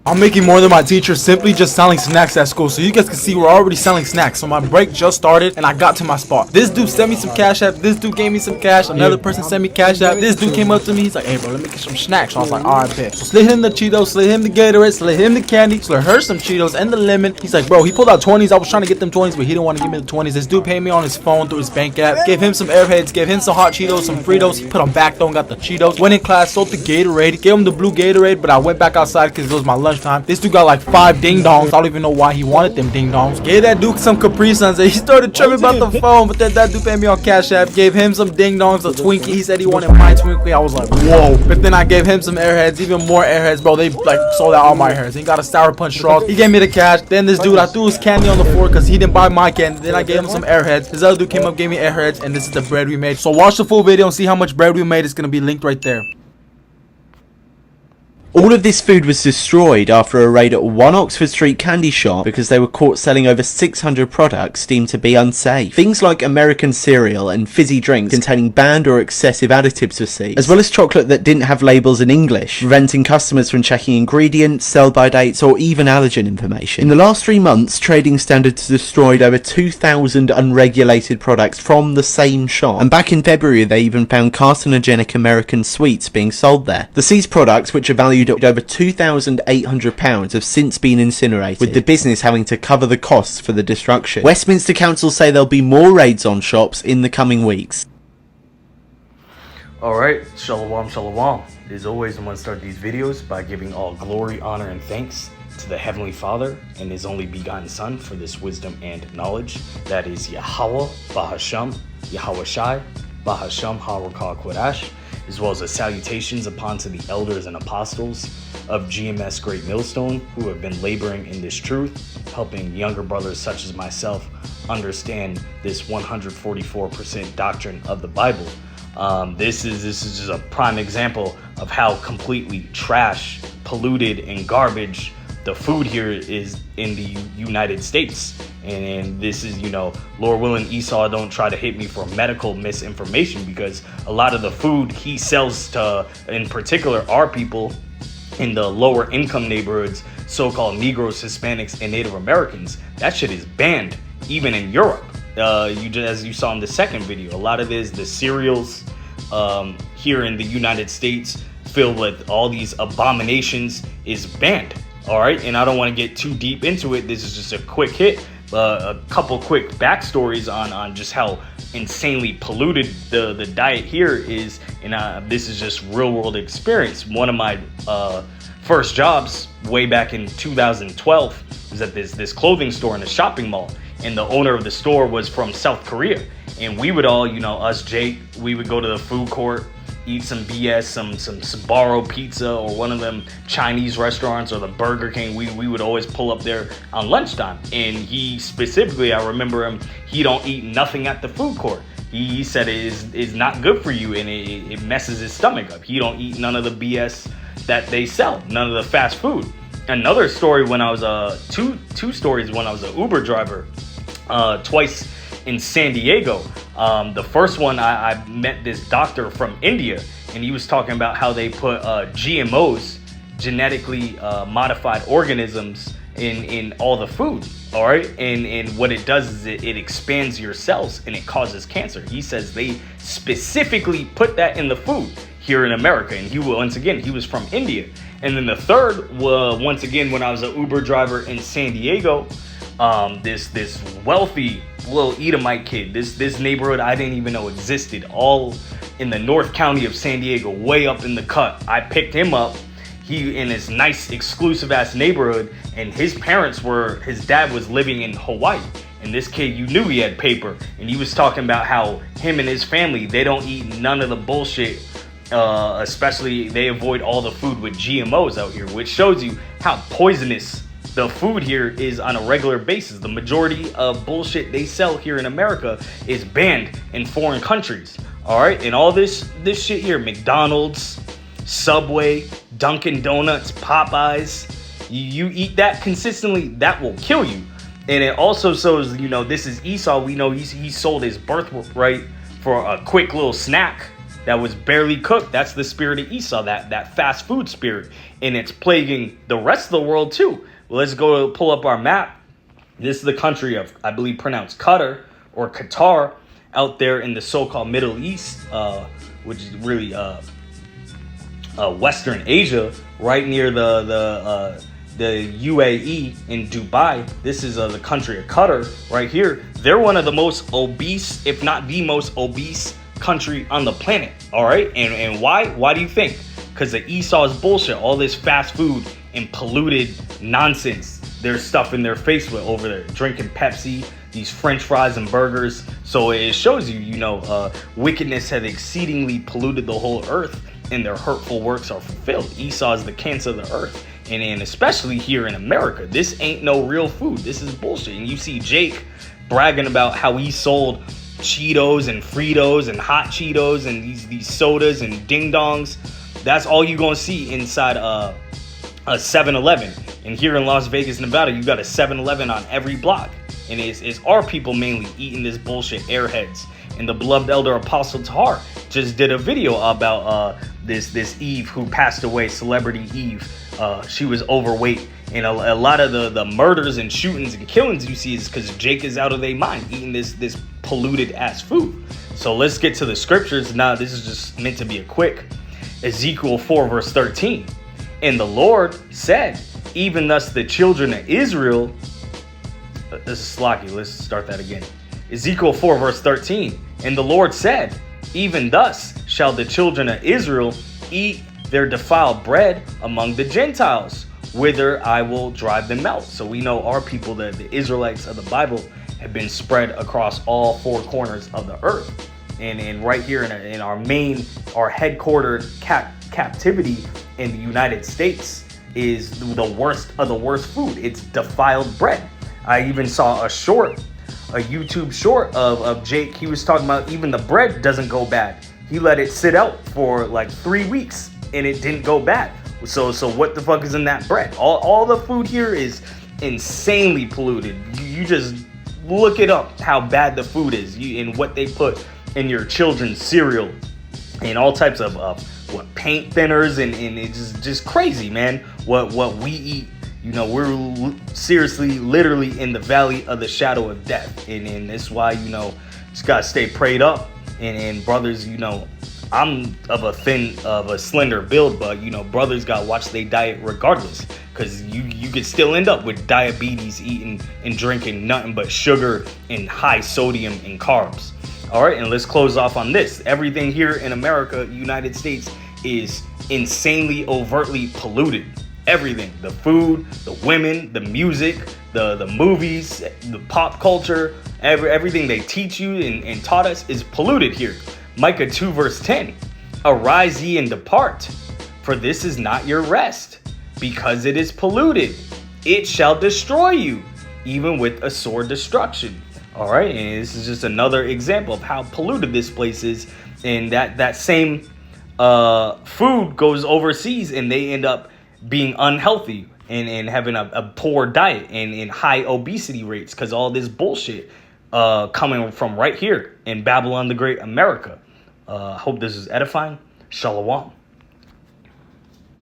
I'm making more than my teacher simply just selling snacks at school. So you guys can see we're already selling snacks. So my break just started and I got to my spot. This dude sent me some cash app. This dude gave me some cash. Another person sent me cash app. This dude came up to me. He's like, hey bro, let me get some snacks. So I was like, alright, bet. So slid him the Cheetos, slid him the Gatorade, slid him the candy, slid her some Cheetos and the lemon. He's like, bro, he pulled out 20s. I was trying to get them 20s, but he didn't want to give me the 20s. This dude paid me on his phone through his bank app. Gave him some Airheads, gave him some hot Cheetos, some Fritos. He put them back though and got the Cheetos. Went in class, sold the Gatorade, gave him the blue Gatorade, but I went back outside because it was my lunchtime. This dude got like 5 ding dongs. I don't even know why he wanted them ding dongs. Gave that dude some Capri Suns and he started tripping about the phone, but then that dude paid me on Cash App. Gave him some ding dongs, a Twinkie. He said he wanted my Twinkie. I was like, whoa. But then I gave him some Airheads, even more Airheads, bro. They like sold out all my Airheads. He got a Sour Punch straws. He gave me the cash. Then this dude, I threw his candy on the floor because he didn't buy my candy. Then I gave him some Airheads. This other dude came up, gave me Airheads, and this is the bread we made. So watch the full video and see how much bread we made. It's gonna be linked right there. All of this food was destroyed after a raid at one Oxford Street candy shop because they were caught selling over 600 products deemed to be unsafe. Things like American cereal and fizzy drinks containing banned or excessive additives were seized, as well as chocolate that didn't have labels in English, preventing customers from checking ingredients, sell-by dates, or even allergen information. In the last 3 months, trading standards destroyed over 2,000 unregulated products from the same shop, and back in February they even found carcinogenic American sweets being sold there. The seized products, which are valued at over £2,800, have since been incinerated, with the business having to cover the costs for the destruction. Westminster Council say there'll be more raids on shops in the coming weeks. Alright, shalom, shalom. As always, I'm going to start these videos by giving all glory, honor, and thanks to the Heavenly Father and His only begotten Son for this wisdom and knowledge. That is Yahweh, Bahasham, Yahweh Shai, Bahasham, Harakah Kodash, as well as the salutations upon to the elders and apostles of GMS Great Millstone who have been laboring in this truth, helping younger brothers such as myself understand this 144% doctrine of the Bible. This is just a prime example of how completely trash, polluted, and garbage the food here is in the United States. And this is, Lord willing, Esau don't try to hit me for medical misinformation, because a lot of the food he sells to, in particular, our people in the lower income neighborhoods, so-called Negroes, Hispanics, and Native Americans, that shit is banned, even in Europe. As you saw in the second video, a lot of this, the cereals here in the United States filled with all these abominations is banned. All right, and I don't want to get too deep into it. This is just a quick hit, a couple quick backstories on just how insanely polluted the diet here is, and this is just real world experience. One of my first jobs way back in 2012 was at this clothing store in a shopping mall, and the owner of the store was from South Korea, and we would all, us Jake, we would go to the food court, eat some BS, some Sbarro pizza or one of them Chinese restaurants or the Burger King. We would always pull up there on lunchtime. And he specifically, I remember him, he don't eat nothing at the food court. He said it is not good for you and it messes his stomach up. He don't eat none of the BS that they sell, none of the fast food. Another story, when I was two stories when I was an Uber driver, twice in San Diego. The first one, I met this doctor from India, and he was talking about how they put GMOs, genetically modified organisms, in all the food. All right, and what it does is it expands your cells and it causes cancer. He says they specifically put that in the food here in America, and he was from India. And then the third, once again, when I was an Uber driver in San Diego, this wealthy little Edomite kid, this neighborhood I didn't even know existed, all in the North County of San Diego, way up in the cut. I picked him up, he in this nice exclusive ass neighborhood, and his dad was living in Hawaii, and this kid, you knew he had paper, and he was talking about how him and his family, they don't eat none of the bullshit, especially they avoid all the food with GMOs out here, which shows you how poisonous the food here is on a regular basis. The majority of bullshit they sell here in America is banned in foreign countries. All right, and all this shit here, McDonald's, Subway, Dunkin' Donuts, Popeyes, you eat that consistently, that will kill you. And it also shows, this is Esau. We know he sold his birthright for a quick little snack. that was barely cooked. That's the spirit of Esau, that fast food spirit. And it's plaguing the rest of the world too. Well, let's go pull up our map. This is the country of, I believe, pronounced Qatar or Qatar, out there in the so-called Middle East, which is really Western Asia, right near the UAE in Dubai. This is the country of Qatar right here. They're one of the most obese, if not the most obese country on the planet. All right. And why do you think? Because of Esau's bullshit, all this fast food and polluted nonsense they're stuffing their face with over there, drinking Pepsi, these French fries and burgers. So it shows you, wickedness has exceedingly polluted the whole earth, and their hurtful works are fulfilled. Esau is the cancer of the earth. And especially here in America, this ain't no real food. This is bullshit. And you see Jake bragging about how he sold Cheetos and Fritos and hot Cheetos and these sodas and ding dongs. That's all you gonna see inside a 7-Eleven. And here in Las Vegas, Nevada, you got a 7-Eleven on every block. And it's our people mainly eating this bullshit, airheads. And the beloved elder Apostle Tahar just did a video about this Eve who passed away, celebrity Eve. She was overweight. And a lot of the murders and shootings and killings you see is because Jake is out of their mind eating this polluted ass food. So let's get to the scriptures. Now, this is just meant to be a quick. Ezekiel 4 verse 13. And the Lord said, even thus the children of Israel. This is slocky. Let's start that again. Ezekiel 4 verse 13. And the Lord said, even thus shall the children of Israel eat their defiled bread among the Gentiles, whither I will drive them out. So we know our people, the Israelites of the Bible, have been spread across all four corners of the earth. And right here in our headquartered captivity in the United States is the worst of the worst food. It's defiled bread. I even saw a YouTube short of Jake. He was talking about even the bread doesn't go bad. He let it sit out for like 3 weeks and it didn't go bad. So what the fuck is in that bread? All the food here is insanely polluted. You just look it up how bad the food is and what they put in your children's cereal and all types of paint thinners and it's just crazy, man. What we eat. We're seriously, literally in the valley of the shadow of death. And that's why, just gotta stay prayed up. And brothers, I'm of a slender build, but, brothers gotta watch their diet regardless. Because you could still end up with diabetes eating and drinking nothing but sugar and high sodium and carbs. All right, and let's close off on this. Everything here in America, United States, is insanely, overtly polluted. Everything, the food, the women, the music, the movies, the pop culture, everything they teach you and taught us is polluted here. Micah 2 verse 10, arise ye and depart, for this is not your rest, because it is polluted. It shall destroy you, even with a sword destruction. All right, and this is just another example of how polluted this place is. And that same food goes overseas and they end up being unhealthy and having a poor diet and high obesity rates because all this bullshit coming from right here in Babylon the Great, America. Hope this is edifying. Shalom.